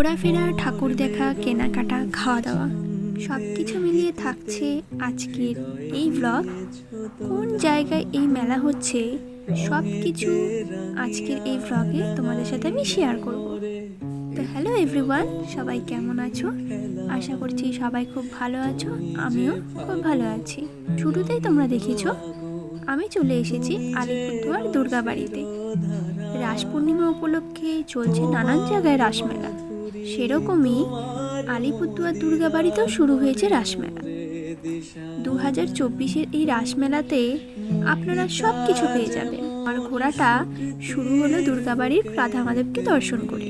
ঘোরাফেরা, ঠাকুর দেখা, কেনাকাটা, খাওয়া দাওয়া সব কিছু মিলিয়ে থাকছে আজকের এই ব্লগ। কোন জায়গায় এই মেলা হচ্ছে সব কিছু আজকের এই ব্লগে তোমাদের সাথে আমি শেয়ার করব। তো হ্যালো এভরিওয়ান, সবাই কেমন আছো? আশা করছি সবাই খুব ভালো আছো, আমিও খুব ভালো আছি। শুরুতেই তোমরা দেখেছো আমি চলে এসেছি আলিপুরদুয়ার দুর্গাবাড়িতে। রাস পূর্ণিমা উপলক্ষে চলছে নানান জায়গায় রাসমেলা, সেরকমই আলিপুরদুয়ার দুর্গাবাড়িতেও শুরু হয়েছে রাসমেলা। 2024-এর এই রাসমেলাতে আপনারা সব কিছু পেয়ে যাবেন। আর ঘোরাটা শুরু হলো দুর্গাবাড়ির রাধা মাধবকে দর্শন করে।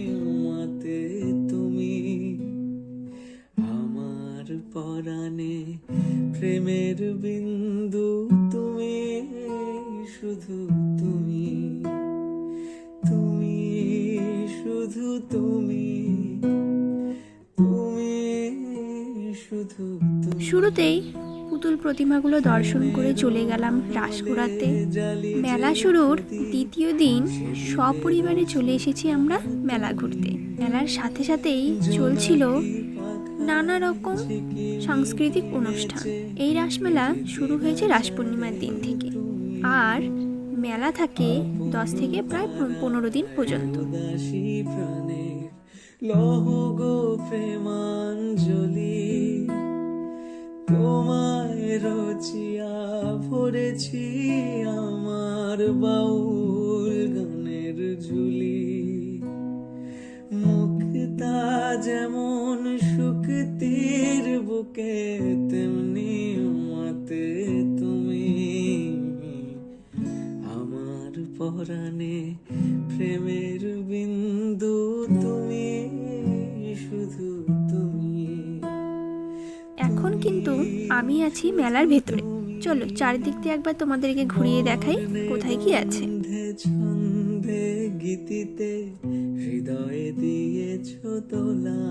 আমার পরাণে প্রেমের বিন্দু তুমি, শুধু তুমি, তুমি শুধু তুমি, তুমি শুধু তুমি। শুরুতেই পুতুল প্রতিমাগুলো দর্শন করে চলে গেলাম রাস ঘোরাতে। মেলা শুরুর দ্বিতীয় দিন সপরিবারে চলে এসেছি আমরা মেলা ঘুরতে। মেলার সাথে সাথেই চলছিল নানা রকম সাংস্কৃতিক অনুষ্ঠান। এই রাসমেলা শুরু হয়েছে রাস পূর্ণিমার দিন থেকে, আর মেলা থাকে 10 থেকে প্রায় 15 দিন পর্যন্ত। তোমায় রচিয়া ভরেছি আমার বাউল গানের ঝুলি। মুক্তা যেমন শুকতির বুকে, তেমনি মাতে তুমি। আমার পরাণে প্রেমের বিন্দু তুমি, শুধু তুমি। এখন কিন্তু আমি আছি মেলার ভেতরে। চলো চারদিক দিয়ে একবার তোমাদেরকে ঘুরিয়ে দেখাই কোথায় কি আছে। ছন্দে গীতিতে হৃদয়ে দিয়েছ তোলা,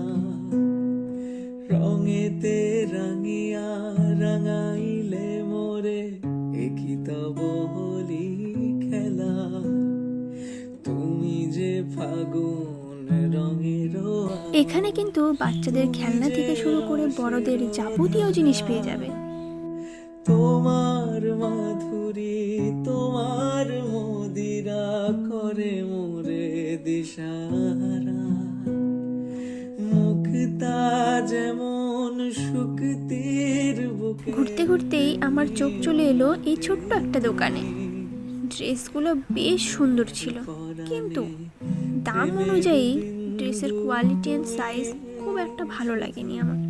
রঙেতে রাঙিয়া রাঙাইলে মোরে, একই তব হোলি খেলা। তুমি যে ফাগুন রঙের। এখানে কিন্তু বাচ্চাদের খেলনা থেকে শুরু করে বড়দের যাবতীয় জিনিস পেয়ে যাবে। তোমার মাধুরী, তোমার মদিরা করে মোরে দিশাহারা। মুক্তা যেমন শুকতির বুকে। ঘুরতে ঘুরতেই আমার চোখ চলে এলো এই ছোট্ট একটা দোকানে। ড্রেসগুলো বেশ সুন্দর ছিল, কিন্তু দাম অনুযায়ী ড্রেসের কোয়ালিটি অ্যান্ড সাইজ খুব একটা ভালো লাগেনি আমার।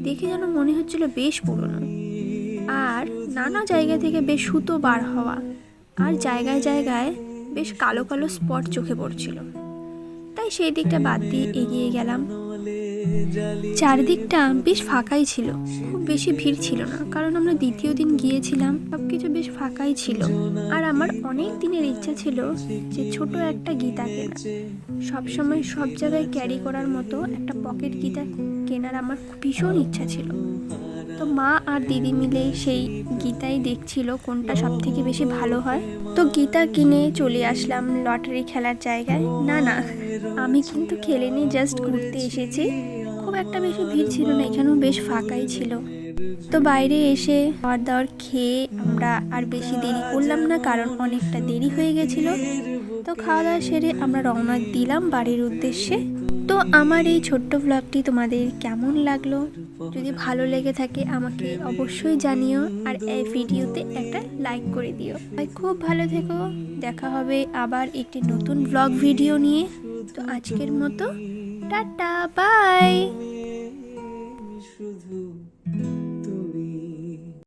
দেখে যেন মনে হচ্ছিল বেশ পুরনো, আর নানা জায়গা থেকে বেশ সুতো বার হওয়া, আর জায়গায় জায়গায় বেশ কালো কালো স্পট চোখে পড়ছিল। তাই সেই দিকটা বাদ দিয়ে এগিয়ে গেলাম। চারদিকটা বেশ ফাঁকাই ছিল, খুব বেশি ভিড় ছিল না, কারণ আমরা দ্বিতীয় দিন গিয়েছিলাম। সব কিছু বেশ ফাঁকাই ছিল। আর আমার অনেক দিনের ইচ্ছা ছিল যে ছোট একটা গীতা কেনা। সবসময় সব জায়গায় ক্যারি করার মতো একটা পকেট গীতা কেনার আমার ভীষণ ইচ্ছা ছিল। তো মা আর দিদি মিলে সেই গীতাই দেখছিল কোনটা সব থেকে বেশি ভালো হয়। তো গীতা কিনে চলে আসলাম লটারি খেলার জায়গায়। না, আমি কিন্তু খেলিনি, জাস্ট ঘুরতে এসেছি। খুব একটা বেশি ভিড় ছিল না, এখানেও বেশ ফাঁকাই ছিল। তো বাইরে এসে খাওয়ার দাওয়ার খেয়ে আমরা আর বেশি দেরি করলাম না, কারণ অনেকটা দেরি হয়ে গেছিল। তো খাওয়া দাওয়া সেরে আমরা রওনা দিলাম বাড়ির উদ্দেশ্যে। তো আমার এই ছোট্ট ব্লগটি তোমাদের কেমন লাগলো? যদি ভালো লেগে থাকে আমাকে অবশ্যই জানিও, আর এই ভিডিওতে একটা লাইক করে দিও। খুব ভালো থেকো, দেখা হবে আবার একটি নতুন ব্লগ ভিডিও নিয়ে। তো আজকের মতো টাটা, বাই। শুধু